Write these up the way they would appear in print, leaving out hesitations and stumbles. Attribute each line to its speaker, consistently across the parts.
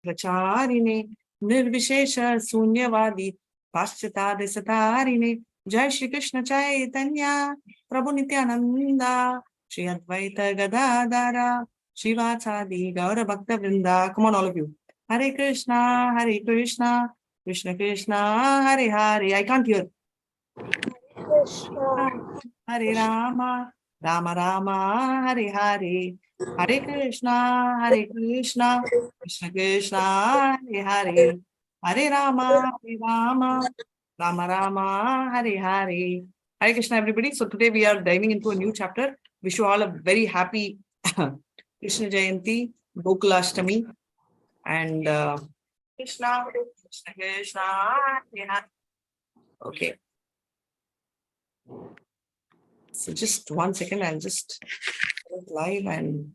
Speaker 1: प्रचारिणे निर्विशेष शून्यवादी पाश्चात्य सतारिणे जय श्री कृष्ण चैतन्य प्रभु नित्यानंदा श्री अद्वैत गदाधर शिवाचार्य गौर भक्त वृंदा. Come on, all of you. Hare Krishna, Krishna Krishna, Hare Hare. I can't hear.
Speaker 2: Krishna.
Speaker 1: Hare Rama, Rama Rama, Hare Hare. Hare Krishna, Krishna Krishna, Hare Hare. Hare Rama, Rama Rama, Hare Hare. Hare Krishna, everybody. So today we are diving into a new chapter. Wish you all a very happy Krishna Jayanti, Gokulashtami, and Krishna, Krishna, Hare Hare. Okay. So just 1 second, I'll just go live and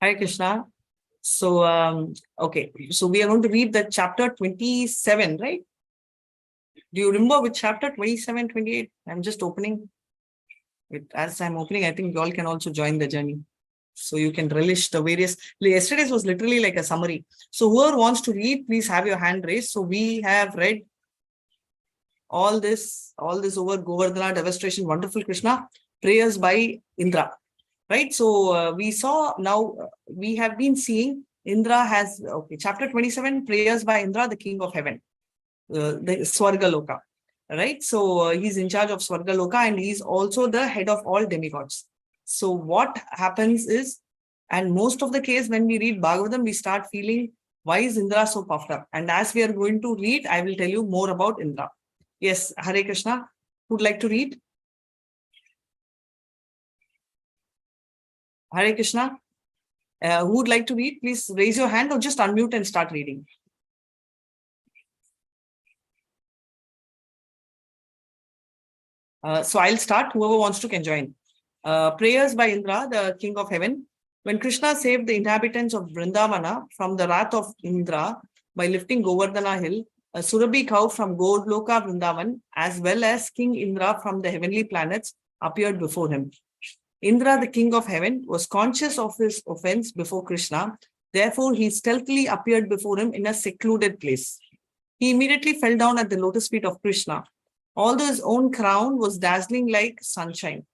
Speaker 1: Hare Krishna. So, okay. So we are going to read the chapter 27, right? Do you remember which chapter? 27, 28? I'm just opening it. As I'm opening, I think you all can also join the journey. So you can relish the various. Yesterday's was literally like a summary. So whoever wants to read, please have your hand raised. So we have read all this over Govardhana, devastation, wonderful Krishna, prayers by Indra. Right, so we saw now, we have been seeing Indra has, okay, chapter 27, prayers by Indra, the king of heaven, the Swarga Loka. Right, so he's in charge of Swarga Loka and he's also the head of all demigods. So what happens is, and most of the case when we read Bhagavatam, we start feeling, why is Indra so puffed up? And as we are going to read, I will tell you more about Indra. Yes, Hare Krishna, who'd like to read? Hare Krishna. Who would like to read? Please raise your hand or just unmute and start reading. So I'll start. Whoever wants to can join. Prayers by Indra, the king of heaven. When Krishna saved the inhabitants of Vrindavana from the wrath of Indra by lifting Govardhana hill, a Surabhi cow from Godloka Vrindavan, as well as King Indra from the heavenly planets, appeared before him. Indra, the king of heaven, was conscious of his offense before Krishna. Therefore, he stealthily appeared before him in a secluded place. He immediately fell down at the lotus feet of Krishna. Although his own crown was dazzling like sunshine.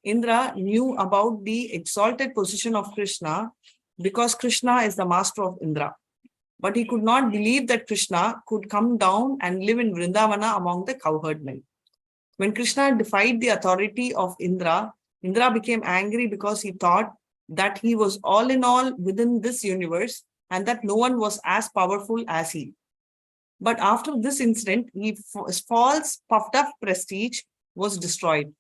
Speaker 1: Indra knew about the exalted position of Krishna because Krishna is the master of Indra. But he could not believe that Krishna could come down and live in Vrindavana among the cowherdmen. When Krishna defied the authority of Indra, Indra became angry because he thought that he was all in all within this universe and that no one was as powerful as he. But after this incident, his false puffed up prestige was destroyed.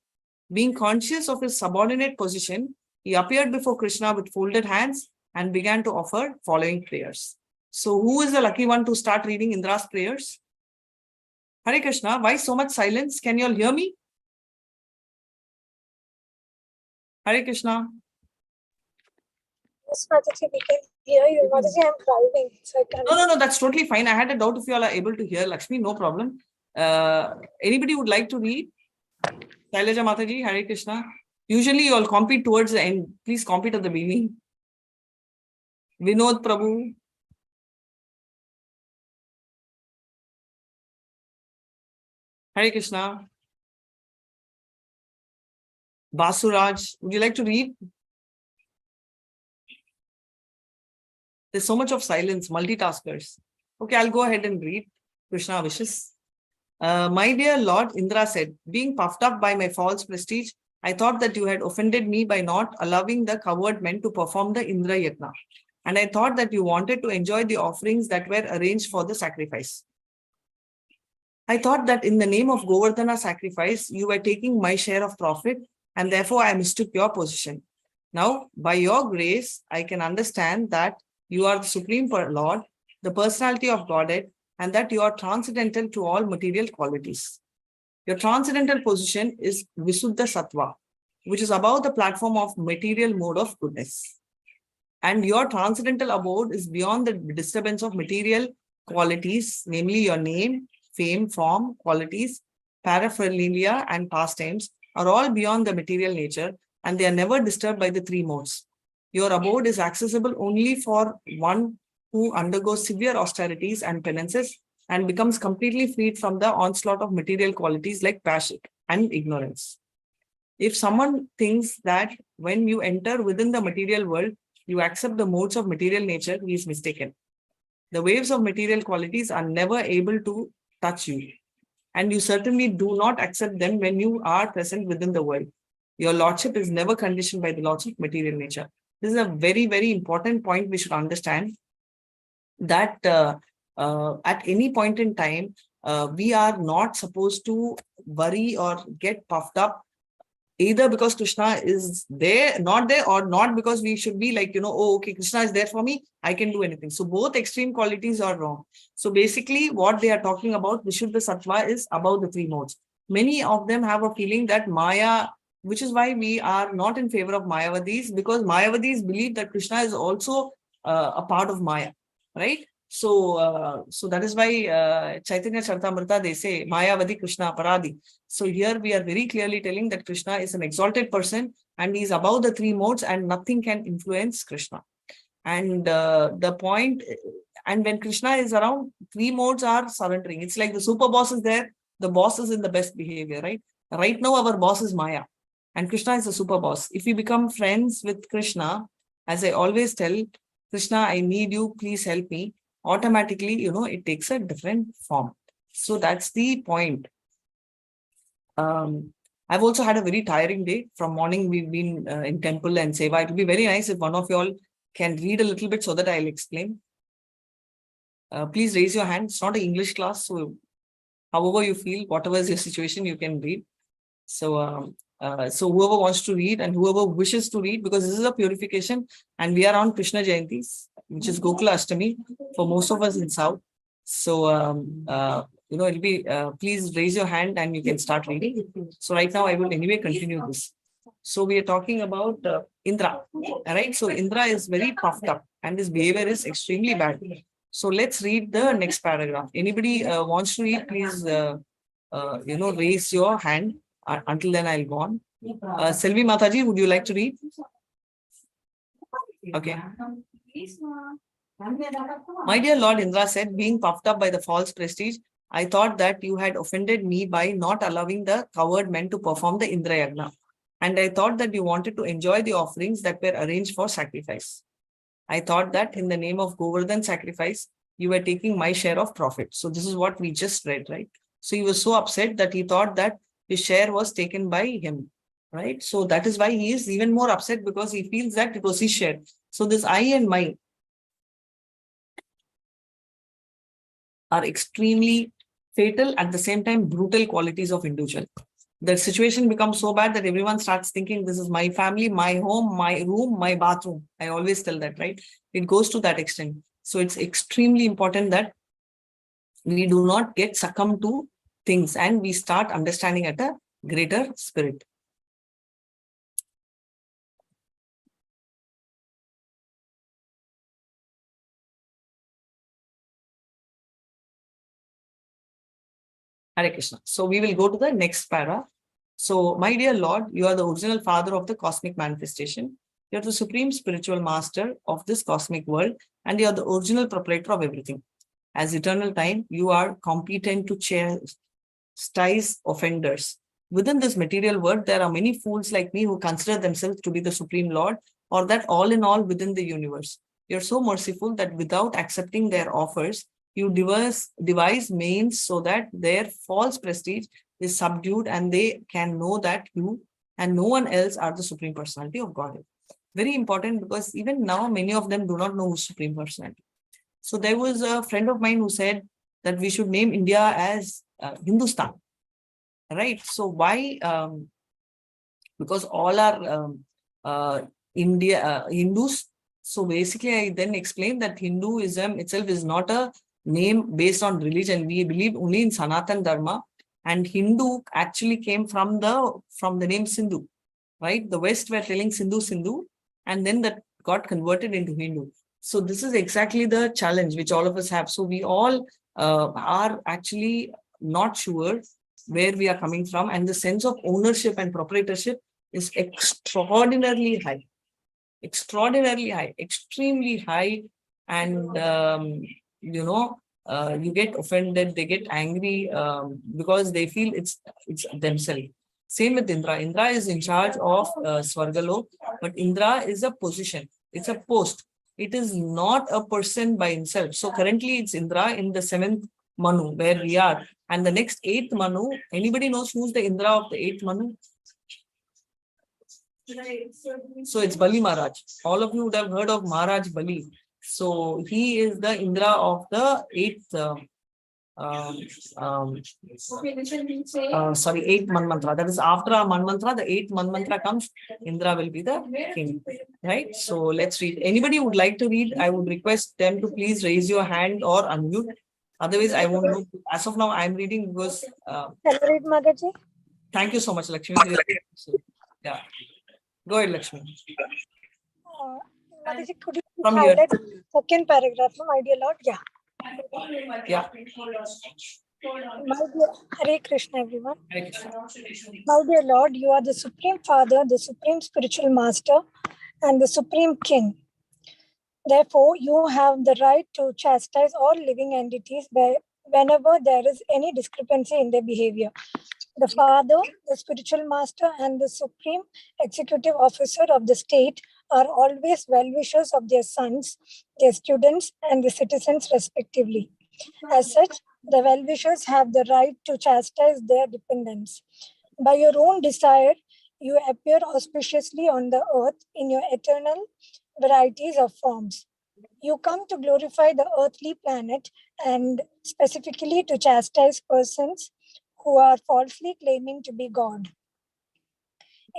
Speaker 1: Being conscious of his subordinate position, he appeared before Krishna with folded hands and began to offer following prayers. So who is the lucky one to start reading Indra's prayers? Hare Krishna, why so much silence? Can you all hear me? Hare Krishna.
Speaker 2: Yes, Mataji, we can hear you. Mataji, I'm driving, so I can't.
Speaker 1: No, that's totally fine. I had a doubt if you all are able to hear. Lakshmi, no problem. Anybody would like to read? Shailaja Mataji, Hare Krishna. Usually you all compete towards the end. Please compete at the beginning. Vinod Prabhu. Hare Krishna. Basuraj, would you like to read? There's so much of silence, multitaskers. Okay, I'll go ahead and read. Krishna wishes. My dear Lord, Indra said, being puffed up by my false prestige, I thought that you had offended me by not allowing the coward men to perform the Indra Yajna. And I thought that you wanted to enjoy the offerings that were arranged for the sacrifice. I thought that in the name of Govardhana sacrifice, you were taking my share of profit, and therefore I mistook your position. Now, by your grace, I can understand that you are the Supreme Lord, the personality of Godhead, and that you are transcendental to all material qualities. Your transcendental position is Visuddha Sattva, which is above the platform of material mode of goodness. And your transcendental abode is beyond the disturbance of material qualities, namely your name, fame, form, qualities, paraphernalia, and pastimes are all beyond the material nature, and they are never disturbed by the three modes. Your abode is accessible only for one who undergoes severe austerities and penances and becomes completely freed from the onslaught of material qualities like passion and ignorance. If someone thinks that when you enter within the material world, you accept the modes of material nature, he is mistaken. The waves of material qualities are never able to touch you, and you certainly do not accept them when you are present within the world. Your lordship is never conditioned by the laws of material nature. This is a very, very important point we should understand, that at any point in time, we are not supposed to worry or get puffed up either because Krishna is there, not there, or not because we should be like, oh, okay, Krishna is there for me, I can do anything. So both extreme qualities are wrong. So basically what they are talking about, Vishuddha Sattva, is above the three modes. Many of them have a feeling that Maya, which is why we are not in favor of Mayavadis, because Mayavadis believe that Krishna is also a part of Maya, right? So that is why Chaitanya Charitamrita, they say Mayavadi Krishna Aparadi. So here we are very clearly telling that Krishna is an exalted person and he is above the three modes and nothing can influence Krishna. And the point, and when Krishna is around, three modes are surrendering. It's like the super boss is there, the boss is in the best behavior, right? Right now our boss is Maya and Krishna is the super boss. If we become friends with Krishna, as I always tell, Krishna, I need you, please help me, automatically, it takes a different form. So that's the point. I've also had a very tiring day. From morning, we've been in temple and seva. It will be very nice if one of you all can read a little bit so that I'll explain. Please raise your hand. It's not an English class, so however you feel, whatever is your situation, you can read. So whoever wants to read and whoever wishes to read, because this is a purification and we are on Krishna Jayantis, which is Gokula Ashtami for most of us in South. So, it'll be, please raise your hand and you can start reading. So right now I will anyway continue this. So we are talking about Indra, right? So Indra is very puffed up and his behavior is extremely bad. So let's read the next paragraph. Anybody wants to read, please, raise your hand. Until then, I'll go on. Selvi Mataji, would you like to read? Okay. My dear Lord, Indra said, being puffed up by the false prestige, I thought that you had offended me by not allowing the coward men to perform the Indra Yagna. And I thought that you wanted to enjoy the offerings that were arranged for sacrifice. I thought that in the name of Govardhan sacrifice, you were taking my share of profit. So this is what we just read, right? So he was so upset that he thought that his share was taken by him, right? So that is why he is even more upset, because he feels that it was his share. So this I and my are extremely fatal, at the same time brutal qualities of individual. The situation becomes so bad that everyone starts thinking, this is my family, my home, my room, my bathroom. I always tell that, right? It goes to that extent. So it's extremely important that we do not get succumbed to things and we start understanding at a greater spirit. Hare Krishna. So we will go to the next para. So, my dear Lord, you are the original father of the cosmic manifestation. You are the supreme spiritual master of this cosmic world, and you are the original proprietor of everything. As eternal time, you are competent to chastise offenders. Within this material world, there are many fools like me who consider themselves to be the supreme Lord, or that all in all within the universe. You're so merciful that without accepting their offers, you devise means so that their false prestige is subdued and they can know that you and no one else are the Supreme Personality of Godhead. Very important, because even now many of them do not know who's Supreme Personality. So there was a friend of mine who said that we should name India as Hindustan, right? So why? Because all are Hindus. So basically I then explained that Hinduism itself is not a name based on religion. We believe only in Sanatan Dharma, And Hindu actually came from the name Sindhu, right? The West were telling Sindhu, Sindhu, and then that got converted into Hindu. So this is exactly the challenge which all of us have. So we all are actually not sure where we are coming from, and the sense of ownership and proprietorship is extraordinarily high, extremely high. And you get offended, they get angry because they feel it's themselves. Same with Indra. Indra is in charge of Swargalok, but Indra is a position. It's a post. It is not a person by himself. So currently it's Indra in the 7th Manu where we are. And the next 8th Manu, anybody knows who's the Indra of the 8th Manu? So it's Bali Maharaj. All of you would have heard of Maharaj Bali. So he is the Indra of the 8th 8th Manmantra. That is after our Manmantra, the 8th Manmantra comes, Indra will be the king. Right? So let's read. Anybody would like to read, I would request them to please raise your hand or unmute. Otherwise, I won't know. As of now, I'm reading because.
Speaker 2: Can I read, Mataji?
Speaker 1: Thank you so much, Lakshmi. Yeah. Go ahead, Lakshmi.
Speaker 2: Mataji, could you
Speaker 1: From
Speaker 2: highlight the second paragraph, my dear Lord? Yeah.
Speaker 1: Yeah.
Speaker 2: My dear, Hare Krishna, everyone.
Speaker 1: Hare Krishna.
Speaker 2: My dear Lord, you are the Supreme Father, the Supreme Spiritual Master, and the Supreme King. Therefore, you have the right to chastise all living entities whenever there is any discrepancy in their behavior. The Father, the Spiritual Master, and the Supreme Executive Officer of the state are always well-wishers of their sons, their students, and the citizens respectively. As such, the well-wishers have the right to chastise their dependents. By your own desire, you appear auspiciously on the earth in your eternal varieties of forms. You come to glorify the earthly planet and specifically to chastise persons who are falsely claiming to be God.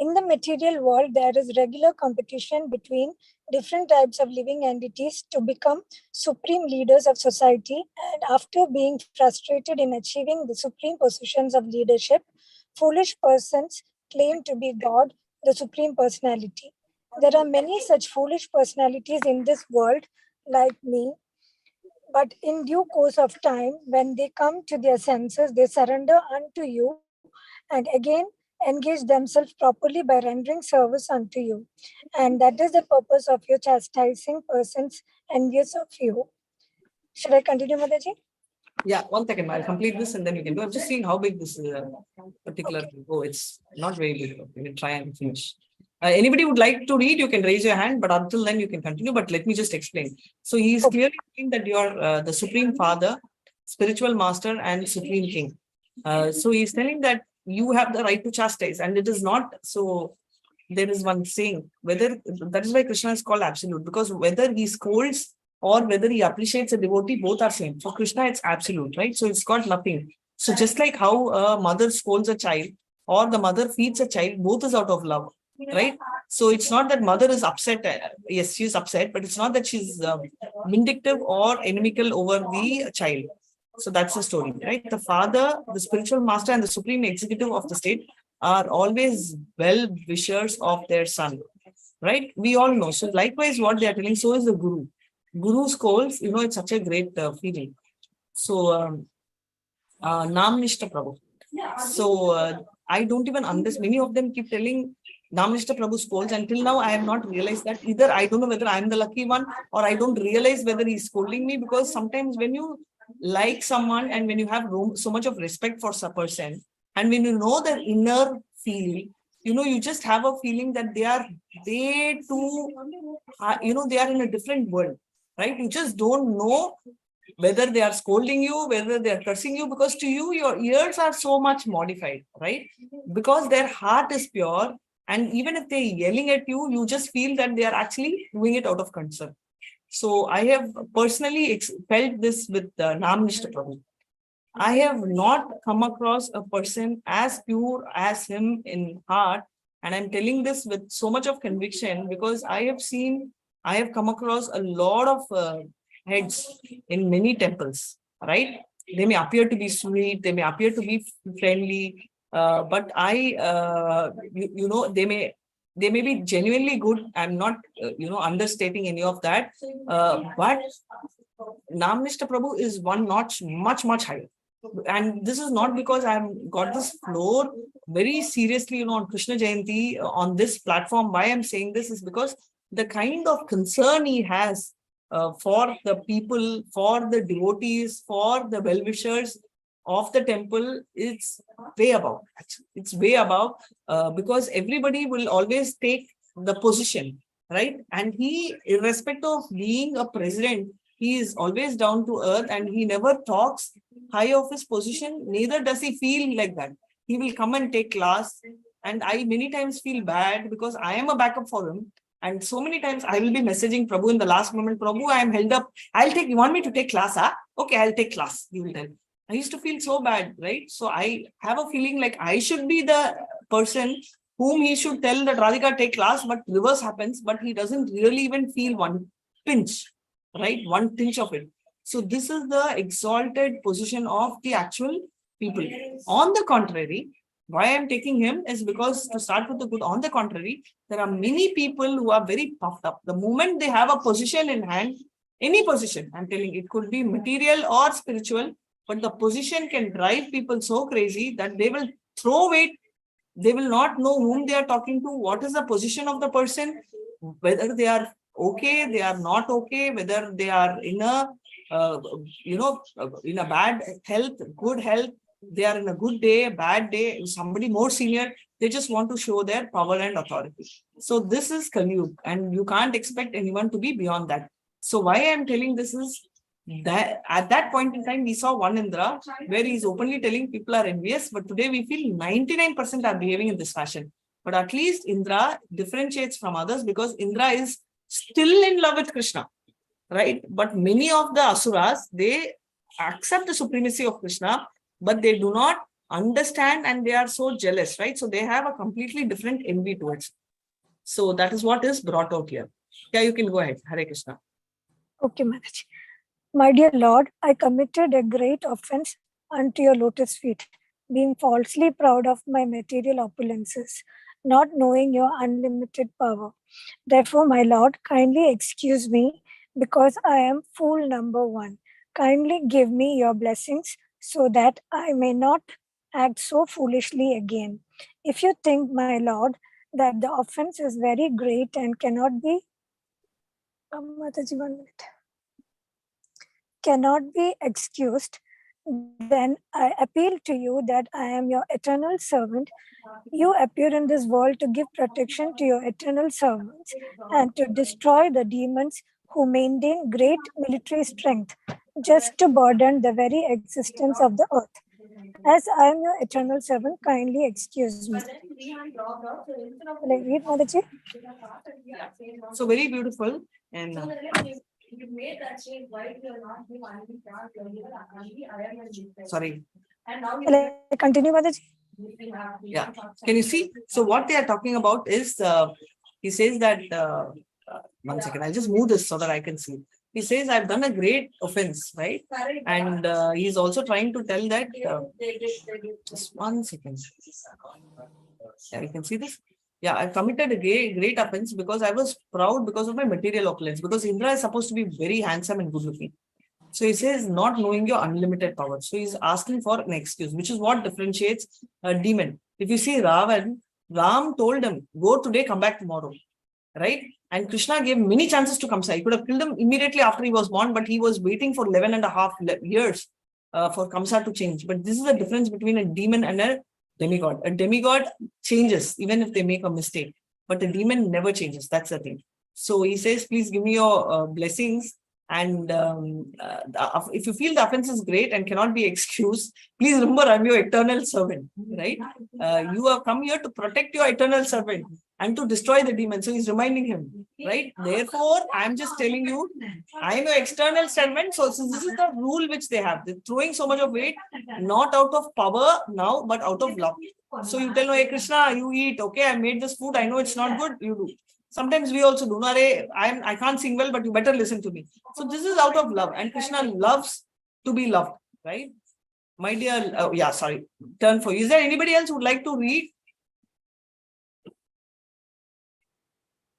Speaker 2: In the material world, there is regular competition between different types of living entities to become supreme leaders of society, and after being frustrated in achieving the supreme positions of leadership, foolish persons claim to be God, the supreme personality. There are many such foolish personalities in this world, like me, but in due course of time, when they come to their senses, they surrender unto you and again engage themselves properly by rendering service unto you. And that is the purpose of your chastising persons envious of you. Should I continue, Mataji?
Speaker 1: Yeah, 1 second. I'll complete this and then you can do. I'm just seeing how big this particular. Okay. Oh, it's not very big. Okay, we'll try and finish. Anybody would like to read, you can raise your hand, but until then you can continue. But let me just explain. So he's clearly saying that you're the Supreme Father, Spiritual Master, and Supreme King. So he's telling that you have the right to chastise, and it is not so. There is one saying, whether that is why Krishna is called absolute, because whether he scolds or whether he appreciates a devotee, both are same. For Krishna, it's absolute, right? So it's got nothing. So just like how a mother scolds a child or the mother feeds a child, both is out of love, right? So it's not that mother is upset. Yes, she's upset, but it's not that she's vindictive or inimical over the child. So that's the story, right? The father, the spiritual master, and the supreme executive of the state are always well-wishers of their son, right? We all know. So likewise, what they are telling, so is the guru. Guru scolds, it's such a great feeling. So, Nam Nishtha Prabhu. So, I don't even understand. Many of them keep telling Nam Nishtha Prabhu scolds. Until now, I have not realized that either. I don't know whether I'm the lucky one or I don't realize whether he's scolding me, because sometimes when you like someone and when you have so much of respect for a person, and when you know their inner feeling, you just have a feeling that they are way too, they are in a different world, right? You just don't know whether they are scolding you, whether they are cursing you, because to you, your ears are so much modified, right? Because their heart is pure. And even if they're yelling at you, you just feel that they are actually doing it out of concern. So I have personally felt this with Nam Nishtha Prabhu. I have not come across a person as pure as him in heart. And I'm telling this with so much of conviction because I have come across a lot of heads in many temples, right? They may appear to be sweet, they may appear to be friendly, but they may be genuinely good. I'm not, understating any of that. But Nam Nishtha Prabhu is one notch much, much higher. And this is not because I've got this floor very seriously, on Krishna Jayanti on this platform. Why I'm saying this is because the kind of concern he has for the people, for the devotees, for the well-wishers of the temple, it's way above. Actually, it's way above because everybody will always take the position, right? And he, irrespective of being a president, he is always down to earth and he never talks high of his position. Neither does he feel like that. He will come and take class. And I many times feel bad because I am a backup for him. And so many times I will be messaging Prabhu in the last moment, Prabhu, I am held up. You want me to take class? Huh? Okay, I'll take class. He will tell. I used to feel so bad, right? So I have a feeling like I should be the person whom he should tell that Radhika take class, but reverse happens, but he doesn't really even feel one pinch, right? One pinch of it. So this is the exalted position of the actual people. On the contrary, why I'm taking him is because, to start with the good, on the contrary, there are many people who are very puffed up. The moment they have a position in hand, any position, I'm telling you, it could be material or spiritual, but the position can drive people so crazy that they will throw weight. They will not know whom they are talking to, what is the position of the person, whether they are okay, they are not okay, whether they are in a, in a bad health, good health, they are in a good day, bad day, somebody more senior, they just want to show their power and authority. So this is Kali Yuga, and you can't expect anyone to be beyond that. So why I'm telling this is that at that point in time, we saw one Indra where he's openly telling people are envious, but today we feel 99% are behaving in this fashion. But at least Indra differentiates from others because Indra is still in love with Krishna, right? But many of the asuras, they accept the supremacy of Krishna, but they do not understand and they are so jealous, right? So they have a completely different envy towards. So that is what is brought out here. Yeah, you can go ahead. Hare Krishna.
Speaker 2: Okay, Maharaj. My dear Lord, I committed a great offense unto your lotus feet, being falsely proud of my material opulences, not knowing your unlimited power. Therefore, my Lord, kindly excuse me because I am fool number one. Kindly give me your blessings so that I may not act so foolishly again. If you think, my Lord, that the offense is very great and cannot be excused, then I appeal to you that I am your eternal servant. You appear in this world to give protection to your eternal servants and to destroy the demons who maintain great military strength just to burden the very existence of the earth. As I am your eternal servant, kindly excuse me. Will I read, Mataji?
Speaker 1: So very beautiful. And sorry.
Speaker 2: Will I continue, Mataji?
Speaker 1: Yeah. Can you see? So what they are talking about is, he says that, 1 second, I'll just move this so that I can see. He says, I've done a great offense, right? And he's also trying to tell that, just 1 second. Yeah, you can see this. Yeah, I committed a great offense because I was proud because of my material opulence, because Indra is supposed to be very handsome and good looking. So he says, not knowing your unlimited power. So he's asking for an excuse, which is what differentiates a demon. If you see Ravan, Ram told him, go today, come back tomorrow, right? And Krishna gave many chances to Kamsa. He could have killed him immediately after he was born, but he was waiting for 11 and a half years for Kamsa to change. But this is the difference between a demon and a demigod. A demigod changes even if they make a mistake, but a demon never changes. That's the thing. So he says, please give me your blessings. And if you feel the offense is great and cannot be excused, please remember I'm your eternal servant, right? You have come here to protect your eternal servant and to destroy the demon. So he's reminding him, right? Therefore, I'm just telling you, I'm your external servant. So this is the rule which they have. They're throwing so much of weight, not out of power now, but out of love. So you tell me, hey, Krishna, you eat. Okay, I made this food. I know it's not good. You do. Sometimes we also do. I can't sing well, but you better listen to me. So this is out of love. And Krishna loves to be loved, right? My dear, yeah, sorry, turn for you. Is there anybody else who would like to read?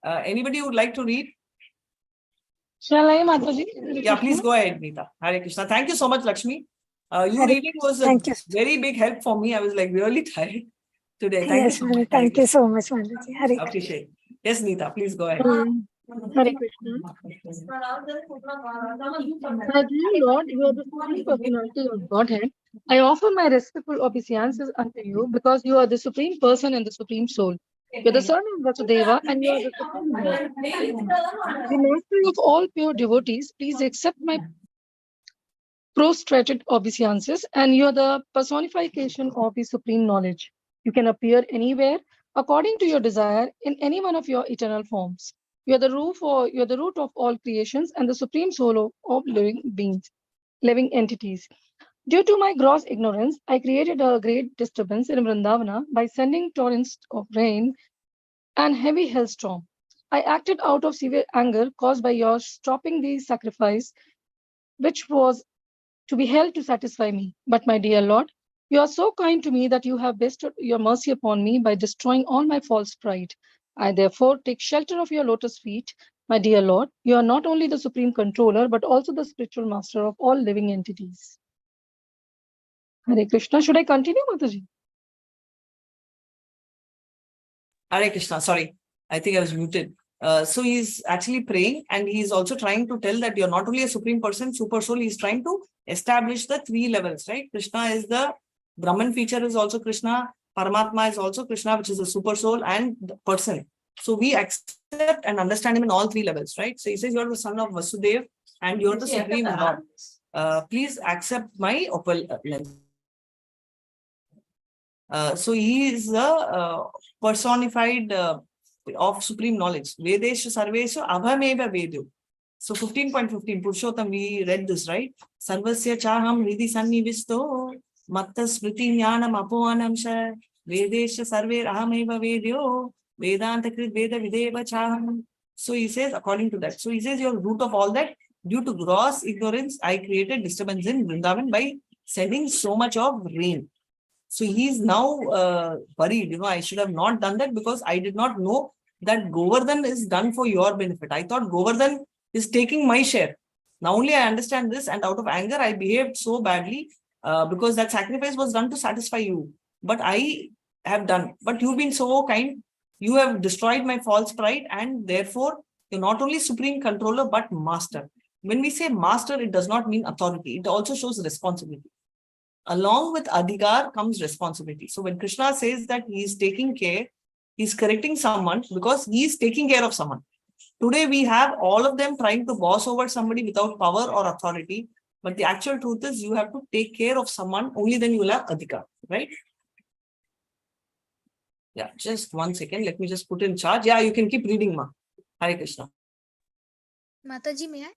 Speaker 1: Anybody who would like to read?
Speaker 3: Shall I, Mataji?
Speaker 1: Yeah, please go ahead, Neeta. Hare Krishna. Thank you so much, Lakshmi. You
Speaker 2: Hare
Speaker 1: reading was a
Speaker 2: Thank you.
Speaker 1: very big help for me. I was like really tired today. Thank
Speaker 2: Yes,
Speaker 1: you so much.
Speaker 2: Mataji. Thank you so much, Mataji. Hare Krishna.
Speaker 1: Appreciate. Yes, Neeta, please go ahead.
Speaker 3: Hare Krishna. My dear Lord, you are the supreme personality of Godhead. I offer my respectful obeisances unto you because you are the supreme person and the supreme soul. You are the son of Vasudeva and you are the supreme Lord. The master of all pure devotees, please accept my prostrated obeisances, and you are the personification of the supreme knowledge. You can appear anywhere according to your desire in any one of your eternal forms. You are the root of all creations and the supreme soul of living beings, living entities. Due to my gross ignorance, I created a great disturbance in Vrindavana by sending torrents of rain and heavy hailstorm. I acted out of severe anger caused by your stopping the sacrifice, which was to be held to satisfy me. But my dear Lord, you are so kind to me that you have bestowed your mercy upon me by destroying all my false pride. I therefore take shelter of your lotus feet. My dear Lord, you are not only the supreme controller, but also the spiritual master of all living entities. Hare Krishna. Should I continue, Mataji?
Speaker 1: Hare Krishna. Sorry, I think I was muted. So he's actually praying and he's also trying to tell that you're not only a supreme person, super soul, he's trying to establish the 3 levels, right? Krishna is the Brahman feature is also Krishna, Paramatma is also Krishna, which is the super soul and the person. So we accept and understand him in all 3 levels, right? So he says you're the son of Vasudeva and you're the supreme Lord. Please accept my opulence. So he is the personified of supreme knowledge. Vedeshu Sarveshu Abhameva Vedu. So 15.15, Purushottam, we read this, right? Sarvasya Chaham Hridi Sannivisto Matta Smriti Jnanam Apoanamsha Vedeshu Sarver Ahameva Vedyo Vedanta Krit Veda Videva Chaham. So he says, according to that. So he says, your root of all that, due to gross ignorance, I created disturbance in Vrindavan by sending so much of rain. So he's now worried, I should have not done that because I did not know that Govardhan is done for your benefit. I thought Govardhan is taking my share. Now only I understand this, and out of anger, I behaved so badly because that sacrifice was done to satisfy you. But I have done. But you've been so kind. You have destroyed my false pride, and therefore, you're not only supreme controller, but master. When we say master, it does not mean authority. It also shows responsibility. Along with adhikar comes responsibility. So when Krishna says that he is taking care, he's correcting someone because he is taking care of someone. Today we have all of them trying to boss over somebody without power or authority. But the actual truth is you have to take care of someone, only then you will have adhikar, right? Yeah, just 1 second. Let me just put in charge. Yeah, you can keep reading, Ma. Hare Krishna.
Speaker 4: Mataji, may I?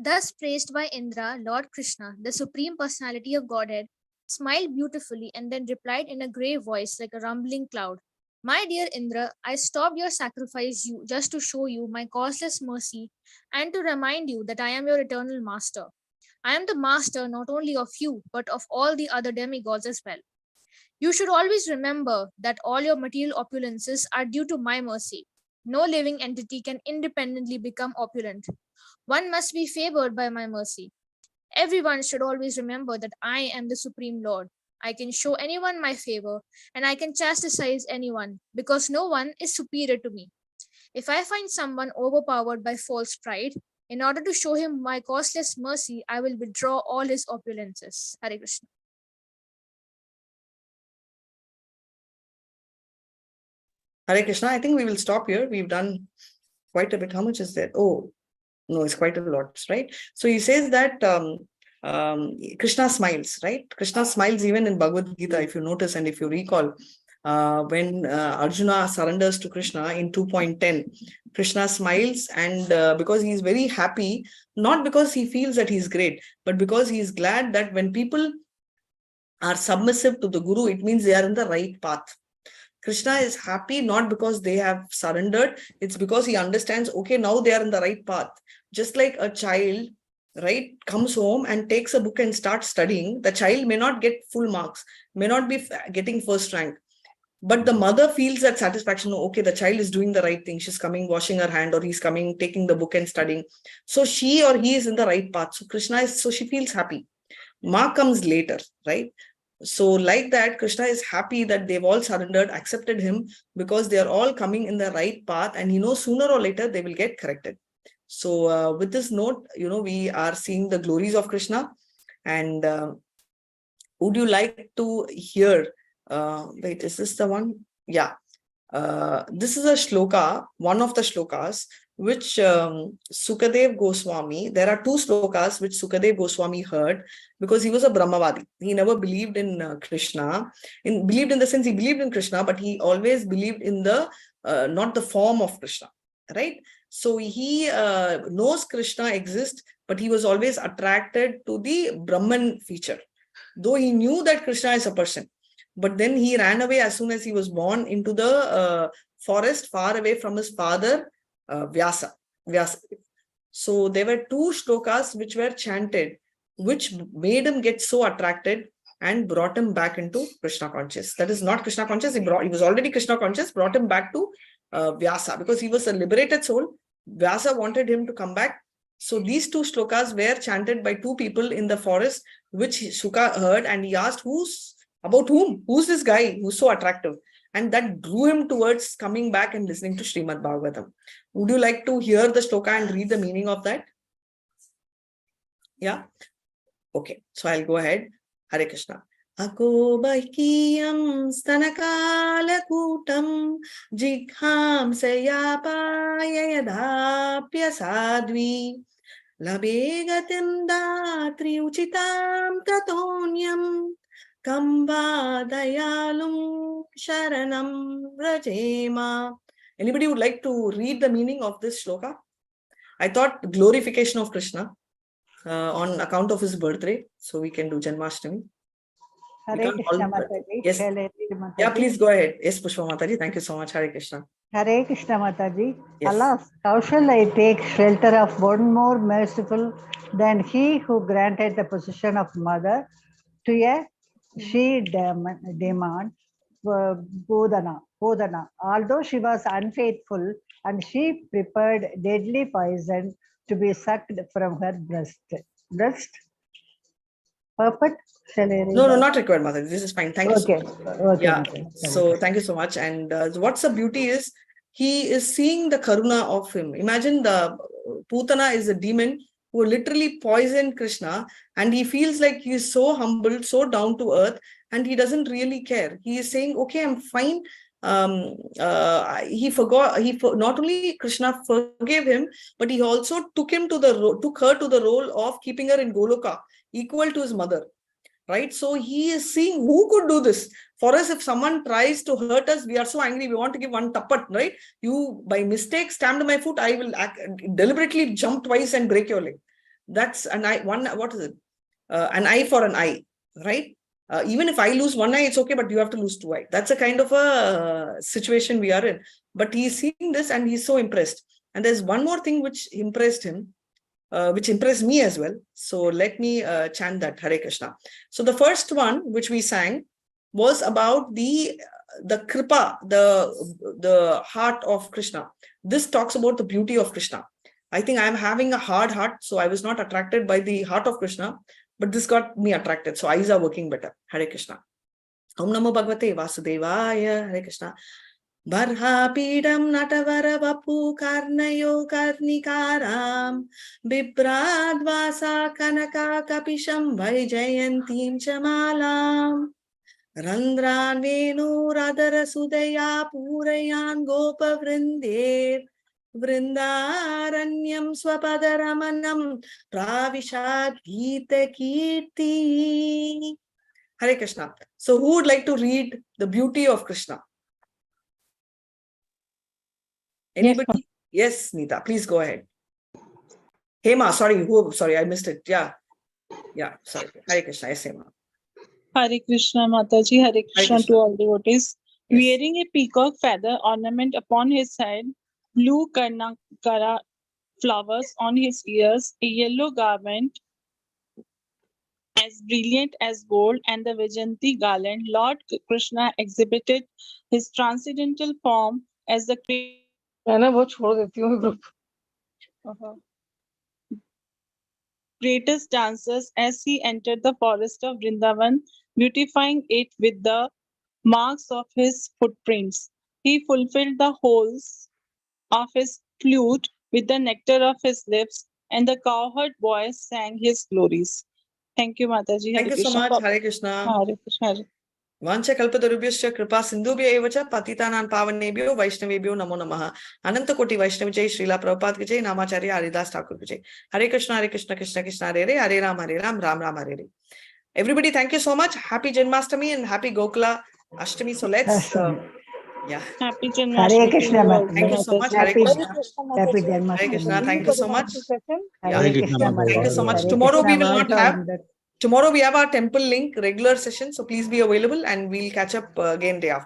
Speaker 4: Thus praised by Indra, Lord Krishna, the Supreme Personality of Godhead, smiled beautifully and then replied in a grave voice like a rumbling cloud. My dear Indra, I stopped your sacrifice you just to show you my causeless mercy and to remind you that I am your eternal master. I am the master not only of you, but of all the other demigods as well. You should always remember that all your material opulences are due to my mercy. No living entity can independently become opulent. One must be favored by my mercy. Everyone should always remember that I am the Supreme Lord. I can show anyone my favor and I can chastise anyone because no one is superior to me. If I find someone overpowered by false pride, in order to show him my causeless mercy, I will withdraw all his opulences. Hare Krishna.
Speaker 1: Hare Krishna. I think we will stop here. We've done quite a bit. How much is there? Oh, no, it's quite a lot, right? So he says that Krishna smiles, right? Krishna smiles even in Bhagavad Gita, if you notice and if you recall, when Arjuna surrenders to Krishna in 2.10, Krishna smiles and because he is very happy, not because he feels that he's great, but because he is glad that when people are submissive to the Guru, it means they are in the right path. Krishna is happy not because they have surrendered. It's because he understands, okay, now they are in the right path. Just like a child, right, comes home and takes a book and starts studying. The child may not get full marks, may not be getting first rank. But the mother feels that satisfaction. Okay, the child is doing the right thing. She's coming, washing her hand, or he's coming, taking the book and studying. So she or he is in the right path. So Krishna is, so she feels happy. Ma comes later, right? So like that, Krishna is happy that they've all surrendered, accepted him, because they are all coming in the right path, and he knows sooner or later they will get corrected. So with this note, we are seeing the glories of Krishna. And would you like to hear, wait, is this the one? Yeah. This is a shloka, one of the shlokas, which Sukadev Goswami, there are two shlokas which Sukadev Goswami heard, because he was a Brahmavadi. He never believed in Krishna. Believed in the sense he believed in Krishna, but he always believed in the, not the form of Krishna, right? So he knows Krishna exists, but he was always attracted to the Brahman feature. Though he knew that Krishna is a person, but then he ran away as soon as he was born into the forest, far away from his father, Vyasa. So there were two shlokas which were chanted, which made him get so attracted and brought him back into Krishna conscious. That is not Krishna conscious. He was already Krishna conscious, brought him back to Vyasa, because he was a liberated soul. Vyasa wanted him to come back. So these two shlokas were chanted by two people in the forest, which Shuka heard, and he asked, about whom? Who's this guy who's so attractive? And that drew him towards coming back and listening to Srimad Bhagavatam. Would you like to hear the shloka and read the meaning of that? Yeah? Okay, so I'll go ahead. Hare Krishna. Akobakiyam stanakala kutam jigham sayapaya yadapya sadvi labegatim datri uchitam tatonyam Kamba dayalum sharanam rajema. Anybody would like to read the meaning of this shloka? I thought glorification of Krishna on account of his birthday. So we can do Janmashtami.
Speaker 5: Hare Krishna Mataji.
Speaker 1: Yes. Yeah, please go ahead. Yes, Pushpa Mataji. Thank you so much. Hare Krishna.
Speaker 5: Hare Krishna Mataji.
Speaker 1: Yes.
Speaker 5: Alas, how shall I take shelter of one more merciful than he who granted the position of mother to a she demand Bodhana. Although she was unfaithful, and she prepared deadly poison to be sucked from her breast. Perfect? Shall I read
Speaker 1: No,
Speaker 5: that?
Speaker 1: not required, Mother. This is fine. Thank you so much.
Speaker 5: Okay.
Speaker 1: Yeah. So thank you so much. And what's the beauty is, he is seeing the karuna of him. Imagine the Putana is a demon who literally poisoned Krishna, and he feels like he is so humble, so down to earth, and he doesn't really care. He is saying, okay, I'm fine. Not only Krishna forgave him, but he also took her to the role of keeping her in Goloka, equal to his mother. Right? So he is seeing who could do this. For us, if someone tries to hurt us, we are so angry, we want to give one tappat, right? You, by mistake, stamped my foot, I will deliberately jump twice and break your leg. That's an eye, what is it? An eye for an eye, right? Even if I lose one eye, it's okay, but you have to lose two eyes. That's a kind of a situation we are in. But he's seeing this and he's so impressed. And there's one more thing which impressed him, which impressed me as well. So let me chant that, Hare Krishna. So the first one which we sang was about the kripa, the heart of Krishna. This talks about the beauty of Krishna. I think I'm having a hard heart, so I was not attracted by the heart of Krishna, but this got me attracted. So eyes are working better. Hare Krishna. Om Namo Bhagavate Vasudevaya. Hare Krishna. Barhapidam natavara vapu karnayo karnikaram bibradvasa kanaka kapisham vaijayantim chamalam randran venu radara sudaya purayan gopa vrindir vrindaranyam swapadaramanam pravishad gita kirti. Hare Krishna. So who would like to read the beauty of Krishna? Anybody? Yes, Nita, please go ahead. Hema, sorry, I missed it. Yeah, sorry. Hare Krishna, yes, Hema.
Speaker 6: Hare Krishna, Mataji. Hare Krishna to all devotees. Wearing a peacock feather ornament upon his head, blue karnakara flowers on his ears, a yellow garment as brilliant as gold, and the Vajanti garland, Lord Krishna exhibited his transcendental form as the
Speaker 3: मैं ना वो छोड़ देती हूँ group.
Speaker 6: greatest dancers as he entered the forest of Vrindavan, beautifying it with the marks of his footprints. He fulfilled the holes of his flute with the nectar of his lips, and the cowherd boys sang his glories. Thank you, Mataji.
Speaker 1: Thank you so much. Hare Krishna.
Speaker 6: Hare Krishna. Hare.
Speaker 1: Vancha kalpatarubhyascha kripa sindhubhya eva cha patitanan pavanebhyo vaishnavebhyo namo namaha. Ananta koti Vaishnav Jai, Srila Prabhupada ki Jai, Namacharya Haridas Thakur ki Jai. Hare Krishna, Krishna Krishna Hare Hare, Hare Ram, Ram Ram Hare Hare. Everybody, thank you so much. Happy Janmashtami and happy Gokula Ashtami. So let's, yeah.
Speaker 6: Happy
Speaker 5: Hare
Speaker 6: Janmashtami.
Speaker 5: Krishna, Mataji.
Speaker 1: Thank you so much. Hare
Speaker 5: Happy,
Speaker 1: Krishna.
Speaker 5: happy
Speaker 2: Mataji.
Speaker 5: Janmashtami.
Speaker 1: Hare Krishna. Thank you so much.
Speaker 5: Hare Krishna,
Speaker 1: Thank you so
Speaker 5: Mataji.
Speaker 1: much.
Speaker 5: Hare
Speaker 1: Tomorrow we
Speaker 5: Krishna,
Speaker 1: will not
Speaker 5: also
Speaker 1: have.
Speaker 5: on that.
Speaker 1: Tomorrow we have our temple link regular session. So please be available and we'll catch up again day after.